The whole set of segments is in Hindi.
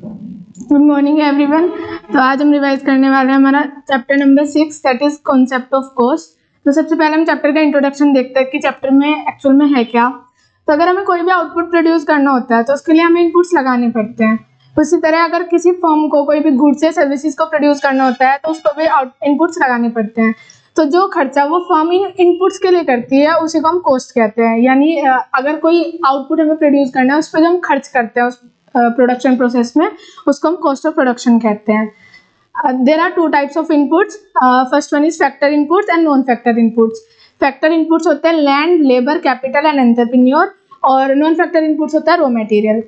Good morning everyone. तो आज हम रिवाइज करने वाले हैं हमारा chapter number 6 that is concept of cost. तो सबसे पहले हम चैप्टर का इंट्रोडक्शन देखते हैं कि चैप्टर में एक्चुअल में है क्या। तो अगर हमें कोई भी आउटपुट प्रोड्यूस करना होता है तो उसके लिए हमें इनपुट्स लगाने पड़ते हैं। उसी तरह अगर किसी फर्म को कोई भी गुड्स या सर्विसेज को प्रोड्यूस करना होता है तो उसको भी इनपुट्स लगाने पड़ते हैं। तो जो खर्चा वो फर्म इन इनपुट्स के लिए करती है उसी को हम कॉस्ट कहते हैं। यानी अगर कोई आउटपुट हमें प्रोड्यूस करना है उस पर जो हम खर्च करते हैं उस प्रोडक्शन प्रोसेस में उसको हम कॉस्ट ऑफ प्रोडक्शन कहते हैं। There are two types of inputs. First one is factor inputs and non factor inputs. Factor inputs होते हैं land, labour, capital and entrepreneur, और नॉन फैक्टर इनपुट्स होता है रॉ मटेरियल।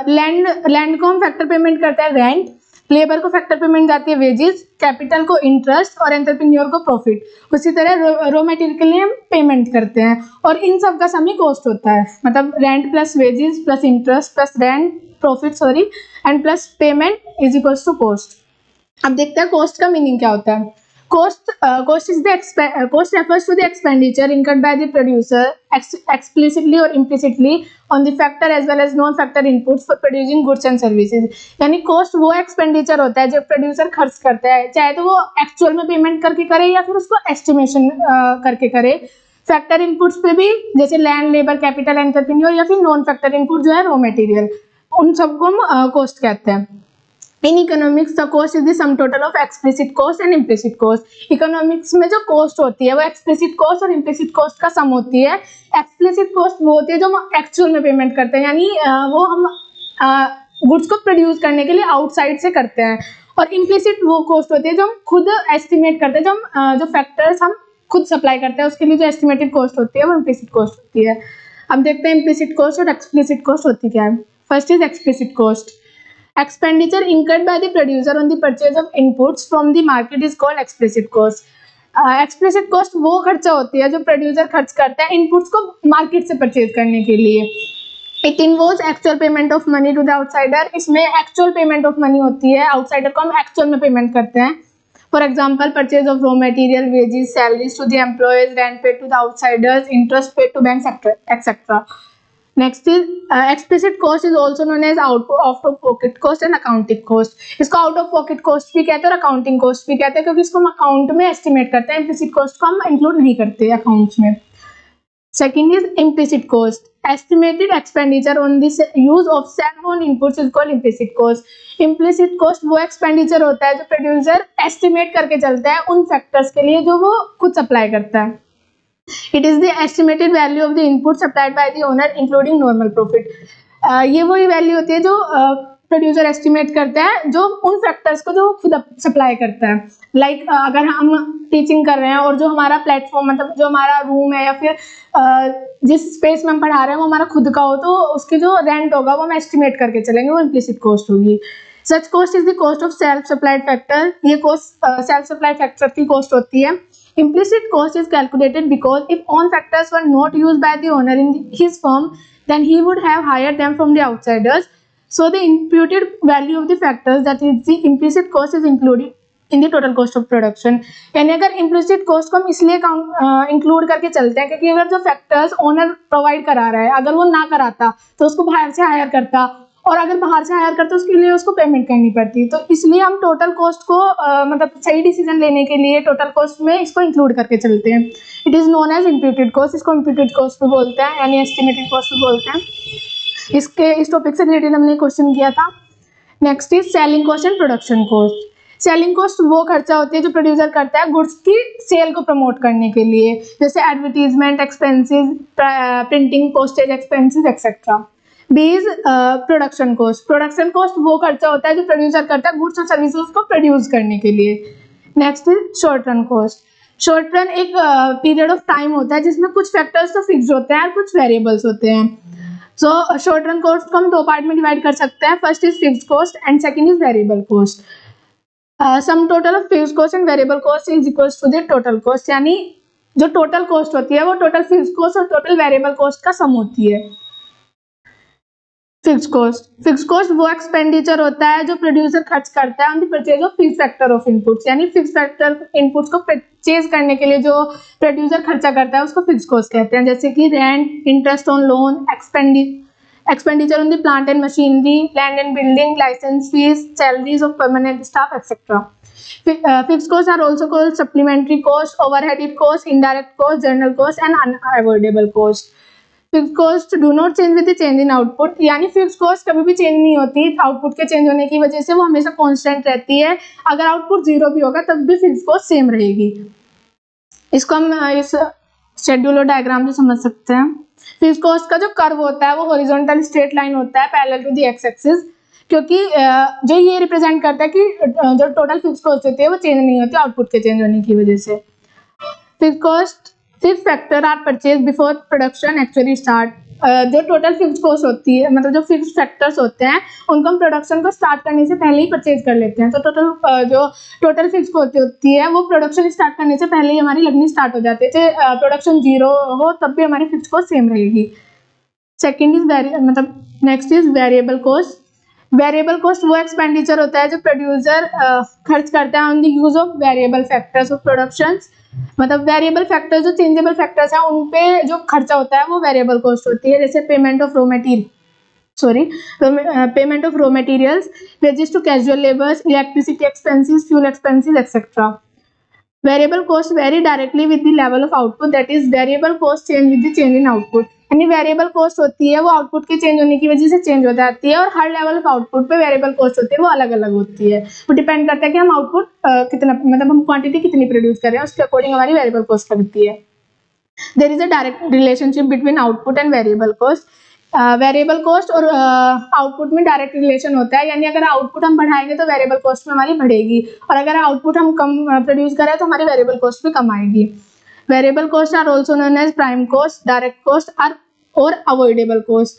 लैंड को हम फैक्टर पेमेंट करते हैं रेंट, लेबर को फैक्टर पेमेंट जाती है वेजेस, कैपिटल को इंटरेस्ट और एंटरप्रेन्योर को प्रॉफिट। उसी तरह रॉ मटेरियल के लिए हम पेमेंट करते हैं और इन सब का सम ही कॉस्ट होता है। मतलब rent plus wages plus interest plus rent profit and plus payment is equals to cost. अब देखते हैं कॉस्ट का मीनिंग क्या होता है। Cost refers to the expenditure incurred by the producer explicitly or implicitly on the factor as well as non-factor inputs for producing goods and services। यानी cost वो एक्सपेंडिचर होता है जो प्रोड्यूसर खर्च करता है, चाहे तो वो एक्चुअल में पेमेंट करके करे या फिर उसको एस्टिमेशन करके करे। फैक्टर इनपुट्स पे भी जैसे लैंड, लेबर, कैपिटल, एंटरप्रेन्योर या फिर नॉन फैक्टर इनपुट जो है रॉ मटेरियल, उन सबको हम कॉस्ट कहते हैं। In economics the cost is the sum total of explicit cost and implicit cost. Economics में जो कॉस्ट होती है वो एक्सप्लिसिट कॉस्ट और इम्प्लिसिट कॉस्ट का सम होती है। एक्सप्लिसिट कॉस्ट वो होती है जो हम एक्चुअल में पेमेंट करते हैं, यानी वो हम गुड्स को प्रोड्यूस करने के लिए आउटसाइड से करते हैं। और इम्प्लिसिट वो कॉस्ट होती है जो हम खुद एस्टिमेट करते हैं, जो हम जो फैक्टर्स हम खुद सप्लाई करते हैं उसके लिए जो एस्टिमेटेड कॉस्ट होती है वो इम्प्लिसिट कॉस्ट होती है। अब देखते हैं इम्प्लिसिट कॉस्ट और एक्सप्लिसिट कॉस्ट होती क्या है। First is explicit cost. Expenditure incurred by the producer on the purchase of inputs from the market is called explicit cost। Explicit cost वो खर्चा होती है जो प्रोड्यूसर खर्च करता है इनपुट्स को मार्केट से परचेज करने के लिए। It involves actual payment of money to the outsider. इसमें एक्चुअल पेमेंट ऑफ मनी होती है, आउटसाइडर को हम एक्चुअल में पेमेंट करते हैं। For example purchase of raw material, wages, salaries to the employees, rent paid to the outsiders, interest paid to bank etcetera. Next is explicit cost is also known as out of pocket cost and accounting cost. इसको आउट ऑफ पॉकेट कॉस्ट भी कहते हैं और अकाउंटिंग कॉस्ट भी कहते हैं क्योंकि इसको हम अकाउंट में एस्टिमेट करते हैं, इम्प्लिसिट कॉस्ट को हम इंक्लूड नहीं करते अकाउंट्स में। Second is implicit cost. Estimated expenditure on this use of self own inputs is called implicit cost. Implicit cost वो एक्सपेंडिचर होता है जो प्रोड्यूसर एस्टिमेट करके चलता है उन फैक्टर्स के लिए जो वो खुद सप्लाई करता है। It is the estimated value of the input supplied by the owner including normal profit। ये वही वैल्यू होती है जो प्रोड्यूसर एस्टिमेट करता है जो उन फैक्टर्स को जो खुद सप्लाई करता है। लाइक अगर हम टीचिंग कर रहे हैं और जो हमारा प्लेटफॉर्म मतलब जो हमारा रूम है या फिर जिस स्पेस में हम पढ़ा रहे हैं वो हमारा खुद का हो तो उसकी जो रेंट होगा वो हम एस्टिमेट करके चलेंगे, वो इम्प्लिसिट कॉस्ट होगी। सच cost is the cost of self supplied factor. ये कॉस्ट सेल्फ सप्लाइड फैक्टर की कॉस्ट होती है। Implicit cost is calculated because if own factors were not used by the owner in his firm, then he would have hired them from the outsiders. So the imputed value of the factors, that is the implicit cost, is included in the total cost of production। यानी अगर implicit cost को हम इसलिए इंक्लूड करके चलते हैं क्योंकि अगर जो फैक्टर्स ओनर प्रोवाइड करा रहा है अगर वो ना कराता तो उसको बाहर से हायर करता, और अगर बाहर से हायर करते उसके लिए उसको पेमेंट करनी पड़ती। तो इसलिए हम टोटल कॉस्ट को मतलब सही डिसीजन लेने के लिए टोटल कॉस्ट में इसको इंक्लूड करके चलते हैं। It is known as imputed cost. इसको इम्प्यूटेड कॉस्ट भी बोलते हैं यानी एस्टिमेटेड कॉस्ट भी बोलते हैं। इस टॉपिक से रिलेटेड हमने क्वेश्चन किया था। Next is selling cost and production cost. Selling cost वो खर्चा होती है जो प्रोड्यूसर करता है गुड्स की सेल को प्रमोट करने के लिए, जैसे advertisement expenses, printing, postage expenses etcetera. B is production cost. Production cost वो खर्चा होता है जो प्रोड्यूसर करता है गुड्स और सर्विसेज को प्रोड्यूस करने के लिए। Next is short run cost. Short run एक पीरियड ऑफ टाइम होता है जिसमें कुछ फैक्टर्स तो फिक्स होते हैं और कुछ वेरिएबल्स होते हैं। सो शॉर्ट रन कॉस्ट को हम दो पार्ट में डिवाइड कर सकते हैं। First is fixed cost and second is variable cost. Sum total of fixed cost and variable cost is equals to the total cost. यानी जो टोटल कॉस्ट होती है वो टोटल फिक्स्ड कॉस्ट और टोटल वेरिएबल कॉस्ट का सम होती है। फिक्स्ड कॉस्ट वो एक्सपेंडिचर होता है जो प्रोड्यूसर खर्च करता है on the purchase of fixed factor of inputs. यानी फिक्स्ड फैक्टर इनपुट्स को परचेज करने के लिए जो प्रोड्यूसर खर्चा करता है उसको फिक्स्ड कॉस्ट कहते हैं, जैसे कि rent, interest on loan, expenditure on the plant and machinery, land and building, license fees, salaries of permanent staff, etc. Fixed costs are also called supplementary cost, overhead cost, indirect cost, general cost and unavoidable cost. Fix cost do not change with the change in output, यानी फिक्स कॉस्ट कभी भी चेंज नहीं होती आउटपुट के चेंज होने की वजह से, वो हमेशा कांस्टेंट रहती है। अगर आउटपुट जीरो भी होगा तब भी फिक्स कॉस्ट सेम रहेगी। इसको हम इस शेड्यूल और डायग्राम से समझ सकते हैं। फिक्स कॉस्ट का जो कर्व होता है वो हॉरिजॉन्टल स्ट्रेट लाइन होता है parallel to the X axis, क्योंकि जो ये रिप्रेजेंट करता है कि जो टोटल फिक्स कॉस्ट होती है वो चेंज नहीं होती आउटपुट के चेंज होने की वजह से। Fix cost fix factor are purchase before production actually start. जो टोटल फिक्स कॉस्ट होती है, मतलब जो फिक्स फैक्टर्स होते हैं उनको हम प्रोडक्शन को स्टार्ट करने से पहले ही परचेज कर लेते हैं। तो जो टोटल फिक्स कॉस्ट होती है वो प्रोडक्शन स्टार्ट करने से पहले ही हमारी लगनी स्टार्ट हो जाती है। चाहे प्रोडक्शन जीरो हो तब भी हमारी फिक्स कॉस्ट सेम रहेगी। Second is next is variable cost. Variable cost वो एक्सपेंडिचर होता है जो प्रोड्यूसर खर्च करता है on the use of variable factors of production. मतलब वेरिएबल फैक्टर्स जो चेंजेबल फैक्टर्स हैं उन पे जो खर्चा होता है वो वेरिएबल कॉस्ट होती है। जैसे payment of raw materials, wages to casual labours, electricity expenses, fuel expenses etcetera. Variable cost vary directly with the level of output, that is variable cost change with the change in output. यानी वेरिएबल कॉस्ट होती है वो आउटपुट के चेंज होने की वजह से चेंज हो जाती है, और हर लेवल ऑफ आउटपुट पे वेरिएबल कॉस्ट होती है वो अलग अलग होती है। वो डिपेंड करता है कि हम आउटपुट कितना, मतलब हम क्वांटिटी कितनी प्रोड्यूस कर रहे हैं, उसके अकॉर्डिंग हमारी वेरिएबल कॉस्ट लगती है। There is a direct relationship between output and variable cost. Variable cost और आउटपुट में डायरेक्ट रिलेशन होता है, यानी अगर आउटपुट हम बढ़ाएंगे तो वेरिएबल कॉस्ट में हमारी बढ़ेगी, और अगर आउटपुट हम कम प्रोड्यूस करें तो हमारी वेरिएबल कॉस्ट भी कम आएगी। Variable cost are also known as prime cost, direct cost और अवॉइडेबल कॉस्ट।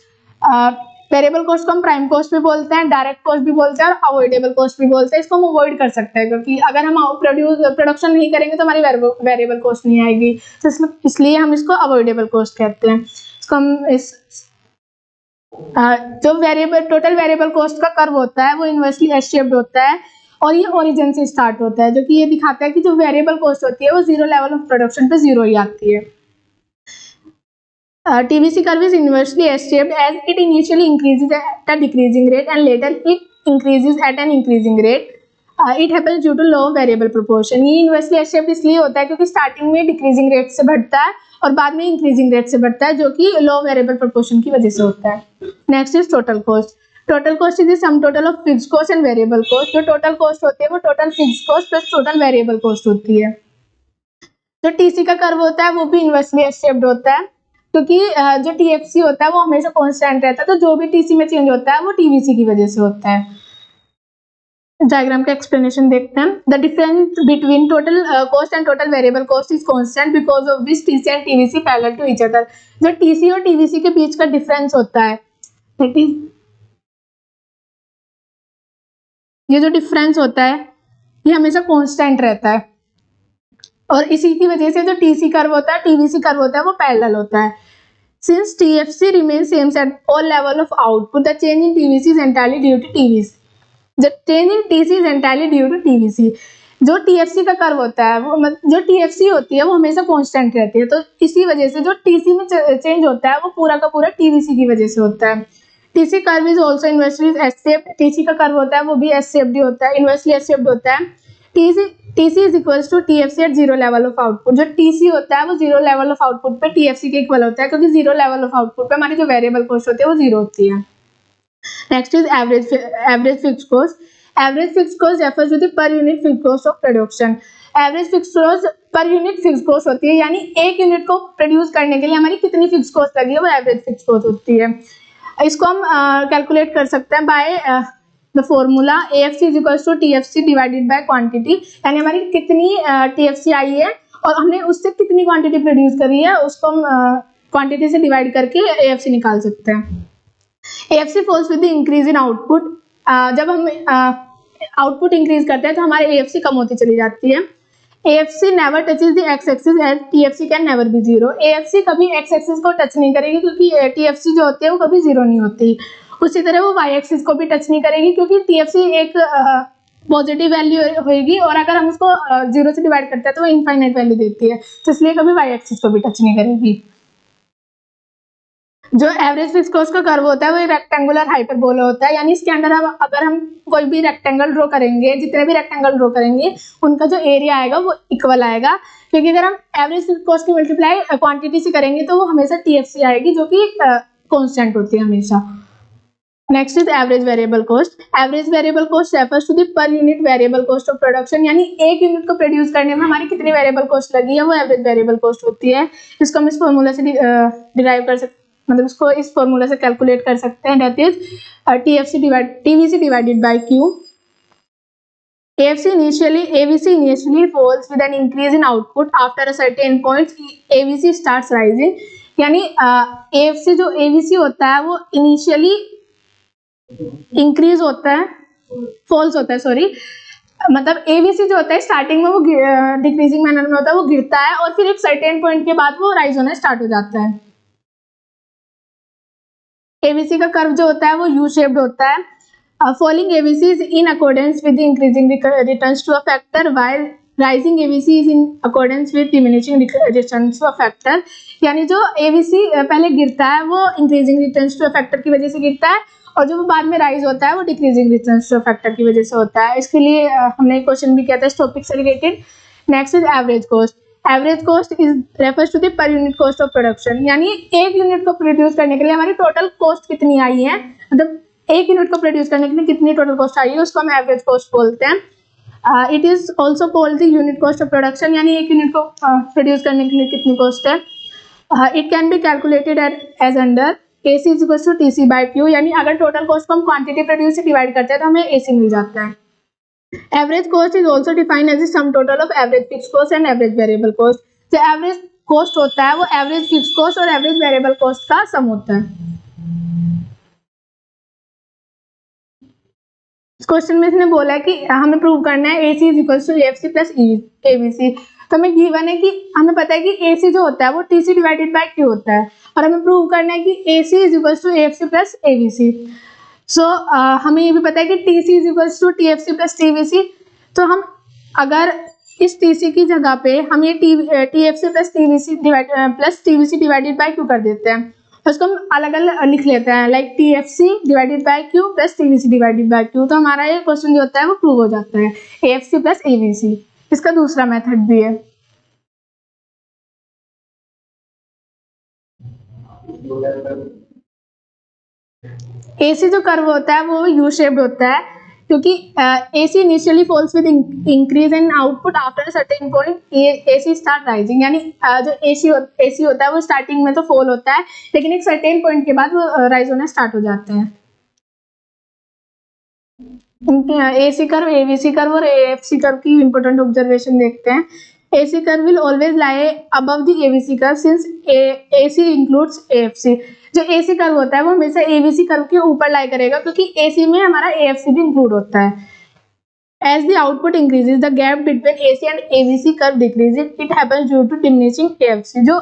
वेरिएबल कॉस्ट को हम प्राइम कॉस्ट भी बोलते हैं, डायरेक्ट कॉस्ट भी बोलते हैं और अवॉइडेबल कॉस्ट भी बोलते हैं। इसको हम अवॉइड कर सकते हैं क्योंकि अगर हम प्रोडक्शन नहीं करेंगे तो हमारी वेरिएबल कॉस्ट नहीं आएगी, तो इसलिए हम इसको अवॉइडेबल कॉस्ट कहते हैं। इसको हम जो टोटल वेरिएबल कॉस्ट का कर्व होता है वो इनवर्सली एस शेप्ड होता है, और ये ओरिजिन से स्टार्ट होता है, जो कि ये दिखाता है कि जो वेरिएबल कॉस्ट होती है वो जीरो लेवल ऑफ प्रोडक्शन पे जीरो ही आती है। TVC curve is inversely S-shaped as it initially increases at a decreasing rate and later it increases at an increasing rate. It happens due to law of variable proportion. ये inversely S-shaped इसलिए होता है क्योंकि स्टार्टिंग में डिक्रीजिंग रेट से बढ़ता है और बाद में इंक्रीजिंग रेट से बढ़ता है, जो कि लॉ ऑफ वेरिएबल प्रोपोर्शन की वजह से होता है। Next is total cost. Total cost is the sum total of fixed cost and variable cost. जो टोटल कॉस्ट होती है वो total fixed cost plus total variable cost होती है। जो टीसी का कर्व होता है वो भी इनवर्सली एस-शेप्ड होता है, क्योंकि जो टीएफसी होता है वो हमेशा कांस्टेंट रहता है, तो जो भी टीसी में चेंज होता है वो टीवीसी की वजह से होता है। डायग्राम का एक्सप्लेनेशन देखते हैं। The difference between total cost and total variable cost is constant because of which TC and TVC parallel to each other. जो टीसी और टीवीसी के बीच का डिफरेंस होता है, दैट इज ये जो डिफरेंस होता है ये हमेशा कांस्टेंट रहता है, और इसी की वजह से जो टीसी कर्व होता है टीवीसी कर्व होता है वो पैरेलल होता है। Since TFC remains same at all level of output, the change in TVC is entirely due to TVC. The change in TC is entirely due to TVC. जो TFC का कर्व होता है वो जो TFC होती है वो हमेशा कांस्टेंट रहती है, तो इसी वजह से जो TC में चेंज होता है वो पूरा का पूरा TVC की वजह से होता है। TC curve is also inversely S-shaped. TC का कर्व होता है वो भी एस-शेप्ड होता है, इनवर्सली एस-शेप्ड होता है। TC is equals to TFC at zero level of output. जो TC होता है वो जीरो लेवल ऑफ आउटपुट पे TFC के इक्वल होता है, क्योंकि जीरो लेवल ऑफ आउटपुट पे हमारी जो वेरिएबल कॉस्ट होती है वो जीरो होती है। Next is average fixed cost. Average fixed cost refers to the per unit fixed cost of production. Average fixed cost per unit fixed cost होती है, यानी एक यूनिट को प्रोड्यूस करने के लिए हमारी कितनी फिक्स्ड कॉस्ट लगी है वो एवरेज फिक्स्ड कॉस्ट होती है। इसको हम कैलकुलेट कर सकते हैं by the formula AFC is equals to TFC divided by quantity, यानी हमारी कितनी TFC आई है और हमने उससे कितनी क्वांटिटी प्रोड्यूस करी है उसको हम क्वांटिटी से डिवाइड करके AFC निकाल सकते हैं। AFC falls with the increase in output. जब हम आउटपुट इंक्रीज करते हैं तो हमारे AFC कम होती चली जाती है। AFC never touches the X axis as TFC can never be zero. AFC कभी एक्स एक्सिस को टच नहीं करेगी क्योंकि TFC जो होती है वो कभी जीरो नहीं होती। उसी तरह वो वाई एक्सिस को भी टच नहीं करेगी क्योंकि TFC एक पॉजिटिव वैल्यू होगी, और अगर हम उसको जीरो से डिवाइड करते हैं तो वो इनफाइनाइट वैल्यू देती है, तो इसलिए कभी वाई एक्सिस को भी टच नहीं करेगी। जो एवरेज फिक्स कॉस्ट का कर्व होता है वो रेक्टेंगुलर हाइपरबोला होता है, यानी इसके अंदर अगर हम कोई भी रेक्टेंगल ड्रॉ करेंगे, जितने भी रेक्टेंगल ड्रॉ करेंगे उनका जो एरिया आएगा वो इक्वल आएगा, क्योंकि अगर हम एवरेज फिक्स कॉस्ट की मल्टीप्लाई क्वांटिटी से करेंगे तो वो हमेशा TFC आएगी, जो कि कांस्टेंट होती है हमेशा। Next is average variable cost. Average variable cost refers to the per unit variable cost of production, यानी एक यूनिट को प्रोड्यूस करने में हमारी कितनी वेरिएबल कॉस्ट लगी है वो एवरेज वेरिएबल कॉस्ट होती है। इसको हम इस फॉर्मूला से डिराइव कर सकते, मतलब इसको इस फॉर्मूला से कैलकुलेट कर सकते हैं, that is TVC divided by Q। AVC initially falls with an increase in output. After a certain point AVC starts rising, यानी AFC जो AVC होता है वो इनिशियली इंक्रीज होता है, फॉल्स होता है, सॉरी, मतलब AVC जो होता है स्टार्टिंग में वो डिक्रीजिंग मैनर में होता है, वो गिरता है और फिर एक सर्टेन पॉइंट के बाद वो राइज होना स्टार्ट हो जाता है। AVC का कर्व जो होता है वो यू शेप्ड होता है। Falling AVC is in accordance with the increasing returns to a factor, while rising AVC is in accordance with diminishing returns to a factor, यानी जो AVC पहले गिरता है वो increasing returns to a factor की वजह से गिरता है, और जो बाद में राइज होता है वो डिक्रीजिंग रिटर्न्स टू फैक्टर की वजह से होता है। इसके लिए हमने एक क्वेश्चन भी किया था इस टॉपिक से related. Next is average cost. Average cost is refers to the per unit cost of production, यानी एक यूनिट को प्रोड्यूस करने के लिए हमारी टोटल कॉस्ट कितनी आई है, मतलब एक यूनिट को प्रोड्यूस करने के लिए कितनी टोटल कॉस्ट आई है, उसको हम एवरेज कॉस्ट बोलते हैं। It is also called the unit cost of production, यानी एक यूनिट को प्रोड्यूस करने के लिए कितनी कॉस्ट है। It can be calculated as under AC is equal to TC by Q, यानी अगर टोटल कॉस्ट को हम क्वांटिटी प्रोड्यूस से डिवाइड करते हैं तो हमें AC मिल जाता है। Average cost is also defined as the sum total of average fix cost and average variable cost. जो एवरेज कॉस्ट होता है वो एवरेज फिक्स कॉस्ट और एवरेज वेरिएबल कॉस्ट का सम होता है। इस क्वेश्चन में इसने बोला है कि हमें प्रूव करना है AC is equal to AFC plus AVC। तो हमें गिवन है कि हमें पता है कि AC जो होता है वो TC डिवाइडेड बाय Q होता है, और हमें प्रूव करना है कि AC is equal to AFC plus AVC। सो हमें ये भी पता है कि TC is equal to TFC plus TVC। तो हम अगर इस TC की जगह पे हम ये TFC plus TVC divided by Q कर देते हैं, तो उसको हम अलग अलग लिख लेते हैं, like TFC divided bye Q plus TVC divided by Q। तो हमारा ये क्वेश्चन जो होता है वो प्रूव हो जाता है, AFC प्लस AVC। इसका दूसरा मेथड भी है। AC जो कर्व होता है वो यू शेप्ड होता है, क्योंकि AC initially falls with increase in output, after certain point AC start rising, यानी जो AC होता है वो स्टार्टिंग में तो फॉल होता है, लेकिन एक सर्टेन पॉइंट के बाद वो राइज होना स्टार्ट हो जाते हैं। AC कर्व, AVC कर्व और AFC कर्व की इंपॉर्टेंट ऑब्जर्वेशन देखते हैं। AC curve will always lie above the AVC curve since AC includes AFC। जो AC कर्व होता है वो हमेशा AVC कर्व के ऊपर लाई करेगा, क्योंकि AC में हमारा AFC भी इंक्लूड होता है। As the output increases, the gap between AC and AVC curve decreases. It happens due to diminishing AFC। जो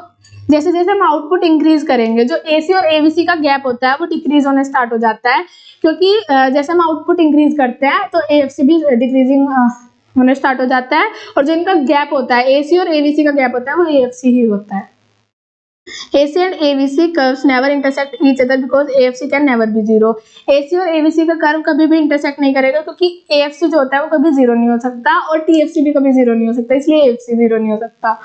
जैसे जैसे हम आउटपुट इंक्रीज करेंगे, जो AC और AVC का गैप होता है वो डिक्रीज होने स्टार्ट हो जाता है, क्योंकि जैसे हम आउटपुट इंक्रीज करते हैं तो AFC भी डिक्रीजिंग होने स्टार्ट हो जाता है, और जो इनका गैप होता है AC और AVC का गैप होता है वो AFC ही होता है। AC and AVC curves never intersect each other because AFC can never be zero। AC और AVC का कर्व कभी भी इंटरसेक्ट नहीं करेगा, क्योंकि AFC जो होता है वो कभी जीरो नहीं हो सकता और TFC भी कभी जीरो नहीं हो सकता, इसलिए AFC जीरो नहीं हो सकता।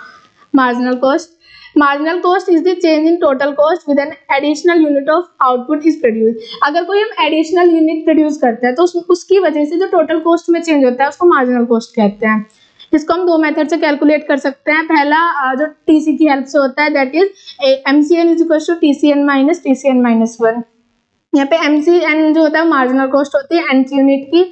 Marginal cost. Marginal cost is the change in total cost with an additional unit of output is produce. अगर कोई हम एडिशनल यूनिट प्रोड्यूस करते हैं तो उसकी वजह से जो टोटल कॉस्ट में चेंज होता है उसको मार्जिनल कॉस्ट कहते हैं। इसको हम दो मेथड से कैलकुलेट कर सकते हैं। पहला जो TC की हेल्प से होता है, that is MCN is equal to TCN minus TCN minus 1। यहाँ पे MCN जो होता है मार्जिनल कॉस्ट होती है nth यूनिट की,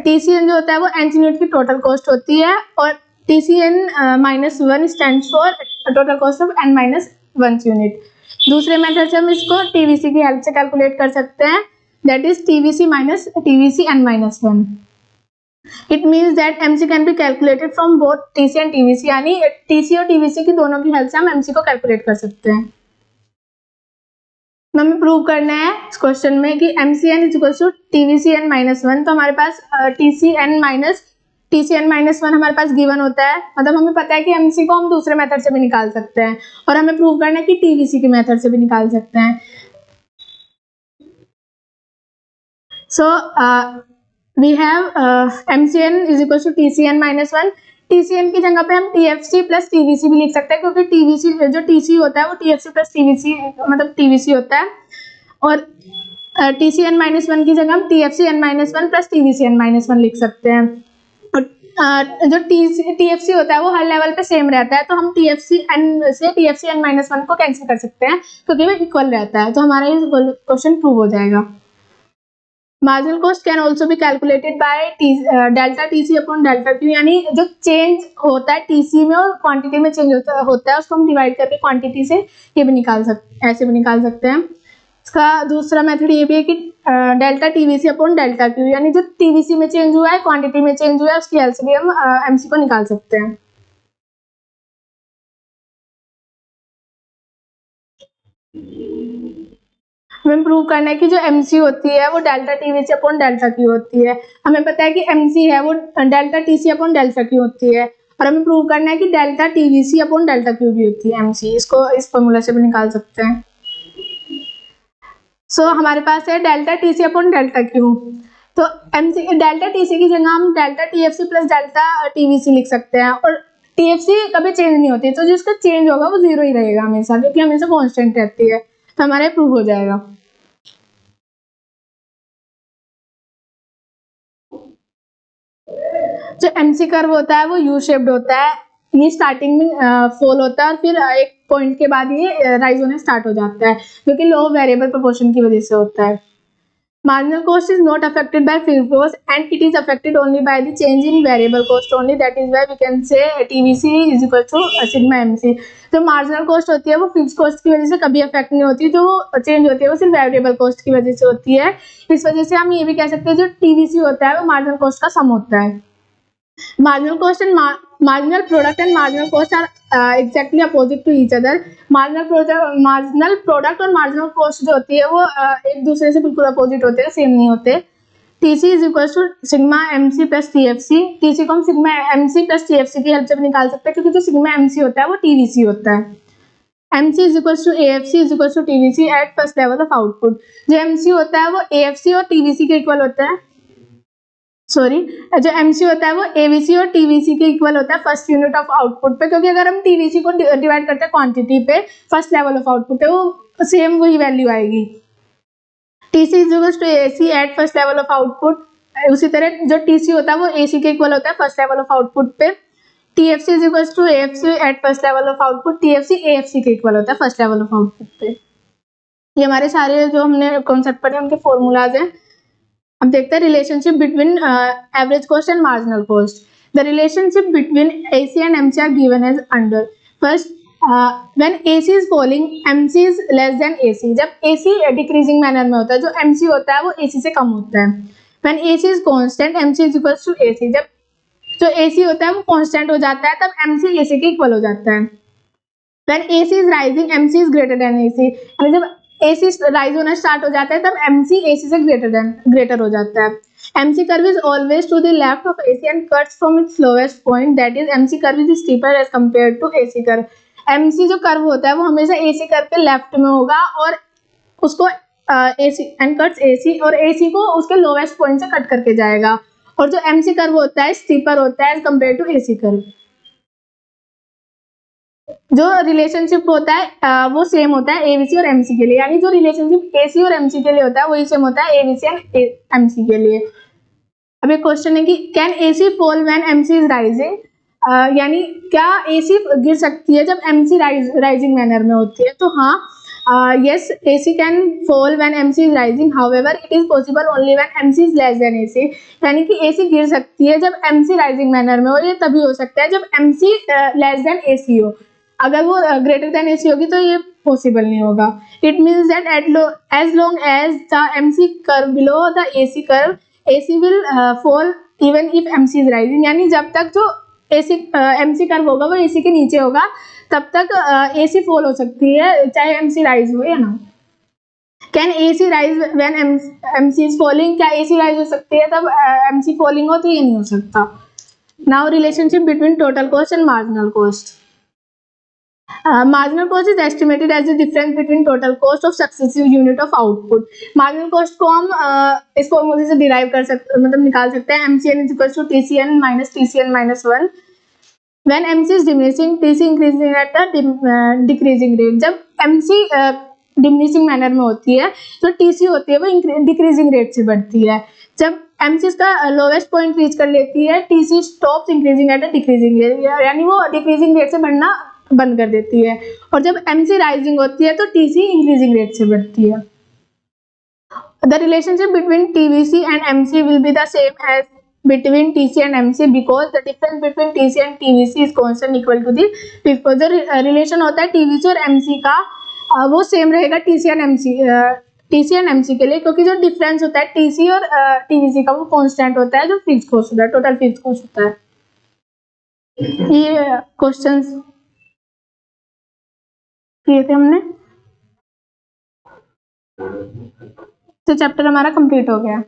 TCN जो होता है वो nth यूनिट की टोटल कॉस्ट होती है, और TCN minus 1 stand for total cost of n minus 1 unit. दूसरे मेथड से हम इसको TVC की हेल्प से कैलकुलेट कर सकते हैं, that is TVC minus TVC n minus 1। It means that MC can be calculated from both TC and TVC, यानी TC और TVC की दोनों की हेल्प से हम MC को कैलकुलेट कर सकते हैं। हमें प्रूव करना है इस क्वेश्चन में कि MCN is equal to TVCN minus 1। तो हमारे पास TCN माइनस 1 हमारे पास गिवन होता है, मतलब हमें पता है कि MC को हम दूसरे मेथड से भी निकाल सकते हैं, और हमें प्रूव करना है कि TVC के मेथड से भी निकाल सकते हैं। So we have MCN is equal to TCN minus 1. TCN की जगह पे हम TFC प्लस TVC भी लिख सकते हैं, क्योंकि TVC जो TC होता है वो TFC प्लस TVC मतलब TVC होता है, और TCN माइनस 1 की जगह हम TFCN minus 1 plus TVCN minus 1 लिख सकते हैं। और जो TFC होता है वो हर लेवल पे सेम रहता है, तो हम TFCN से TFCN माइनस 1 को कैंसिल कर सकते हैं क्योंकि वो इक्वल रहता है, तो हमारा ये क्वेश्चन प्रूव हो जाएगा। मार्जिनल कॉस्ट कैन ऑल्सो भी calculated by delta TC upon delta Q, यानी जो चेंज होता है TC में और क्वांटिटी में चेंज होता है उसको हम डिवाइड करके क्वांटिटी से ये भी ऐसे भी निकाल सकते हैं। इसका दूसरा मेथड ये भी है कि delta TVC upon delta Q, यानी जो TVC में चेंज हुआ है क्वांटिटी में चेंज हुआ है उसकी एलसीबी हम MC को निकाल सकते हैं। हमें प्रूव करना है कि जो MC होती है वो delta TVC upon delta Q होती है। हमें पता है कि MC है वो delta TC upon delta Q होती है, और हमें प्रूव करना है कि delta TVC upon delta Q भी होती है MC। इसको इस फॉर्मूला से भी निकाल सकते हैं। सो हमारे पास है delta TC upon delta Q, तो MC डेल्टा TC की जगह हम delta TFC plus delta TVC लिख सकते हैं, और TFC कभी चेंज नहीं होती, तो जिसका चेंज होगा वो जीरो ही रहेगा हमेशा, क्योंकि हमेशा कांस्टेंट रहती है, तो हमारा प्रूव हो जाएगा। जो MC कर्व होता है वो यू शेप्ड होता है, ये स्टार्टिंग में फॉल होता है और फिर एक पॉइंट के बाद ये राइज होने स्टार्ट हो जाता है, जो कि लो वेरिएबल प्रोपोर्शन की वजह से होता है। Marginal cost is not affected by fixed cost and it is affected only by the change in variable cost only. That is why we can say TVC is equal to sigma MC. जो marginal cost होती है वो fixed cost की वजह से कभी affect नहीं होती, जो change होती है वो सिर्फ variable cost की वजह से होती है। इस वजह से हम ये भी कह सकते हैं जो TVC होता है वो marginal cost का sum होता है। Marginal cost and marginal product and marginal cost are exactly opposite to each other. marginal product और marginal cost जो होती है वो एक दूसरे से बिल्कुल अपोजिट होते हैं, सेम नहीं होते। TC is equal to sigma MC plus TFC। TC को हम sigma MC plus TFC की हेल्प से भी निकाल सकते हैं, क्योंकि जो sigma MC होता है वो TVC होता है। MC is equal to AFC is equal to TVC at first level of output। जो MC होता है वो AFC और TVC के इक्वल होता है, जो MC होता है वो AVC और TVC के इक्वल होता है फर्स्ट यूनिट ऑफ आउटपुट पे, क्योंकि अगर हम TVC को डिवाइड करते हैं क्वांटिटी पे, फर्स्ट लेवल ऑफ आउटपुट है वो सेम वही वैल्यू आएगी। TC is equal to AC at first level of output. उसी तरह जो TC होता है वो AC के इक्वल होता है फर्स्ट लेवल ऑफ आउटपुट पे। TFC is equal to AFC at first level of output. TFC AFC के इक्वल होता है फर्स्ट लेवल ऑफ आउटपुट पे। ये हमारे सारे जो हमने कॉन्सेप्ट पढ़े उनके फॉर्मूलाज हैं। अब देखते हैं relationship between average cost and marginal cost. The relationship between AC and MC are given as under. First, when AC is falling MC is less than AC। जब AC डिक्रीजिंग मैनर में होता है, जो MC होता है वो AC से कम होता है। When AC is constant MC is equal to AC। जब जो AC होता है वो कांस्टेंट हो जाता है तब MC AC के इक्वल हो जाता है। When AC is rising MC is greater than AC। यानी जब AC राइज होना स्टार्ट हो जाता है तब MC AC से ग्रेटर हो जाता है। MC curve is always to the left of AC and cuts from its lowest point, that is MC curve is steeper as compare to AC curve. MC जो कर्व होता है वो हमेशा AC कर्व के लेफ्ट में होगा और उसको AC एंड कट्स AC और AC को उसके लोवेस्ट पॉइंट से कट करके जाएगा, और जो MC कर्व होता है स्टीपर होता है as compare to AC curve. जो रिलेशनशिप होता है वो सेम होता है ABC और MC के लिए, यानी जो रिलेशनशिप AC और MC के लिए होता है वही सेम होता है ABC एंड MC के लिए। अब एक क्वेश्चन है कि can AC fall when MC is rising. यानी क्या AC गिर सकती है जब MC राइजिंग मैनर में होती है, तो हाँ, yes, AC can fall when MC is rising, however it is possible only when MC is less than AC। यानी कि AC गिर सकती है जब MC राइजिंग मैनर में हो, ये तभी हो सकता है जब MC लेस देन AC हो। अगर वो ग्रेटर देन AC होगी तो ये पॉसिबल नहीं होगा। It means that as long as the MC curve below the AC curve AC will fall even if MC is rising. यानी जब तक जो MC कर्व होगा वो AC के नीचे होगा तब तक AC फॉल हो सकती है, चाहे MC राइज हो या ना। Can AC rise when MC is falling. क्या AC राइज हो सकती है तब MC फॉलिंग हो, तो ये नहीं हो सकता। Now relationship between total cost and marginal cost. Marginal cost is estimated as the difference between total cost of successive unit of output. Marginal cost को हम इस फॉर्मूले से डिराइव कर सकते, मतलब निकाल सकते हैं, MCN is equal to TCN minus TCN minus 1 when MC is diminishing, TC increasing at the decreasing rate. जब MC डिमिनिशिंग मैनर में होती है तो TC होती है वो डिक्रीजिंग रेट से बढ़ती है। जब MC इसका लोवेस्ट पॉइंट रीच कर लेती है, TC stops increasing at a decreasing rate, यानी वो डिक्रीजिंग रेट से बढ़ना बंद कर देती है। और जब MC राइजिंग होती है तो TC इंक्रीजिंग रेट से बढ़ती है। The relationship between TVC and MC will be the same as between TC and MC because the difference between TC and TVC is constant equal to the fixed cost। जो रिलेशन होता है TVC और MC का वो सेम रहेगा TC and MC के लिए, क्योंकि जो डिफरेंस होता है TC और TVC का वो कांस्टेंट होता है, जो फिक्स्ड कॉस्ट होता है, टोटल फिक्स्ड कॉस्ट होता है। ये क्वेश्चंस किए थे हमने, तो चैप्टर हमारा कंप्लीट हो गया।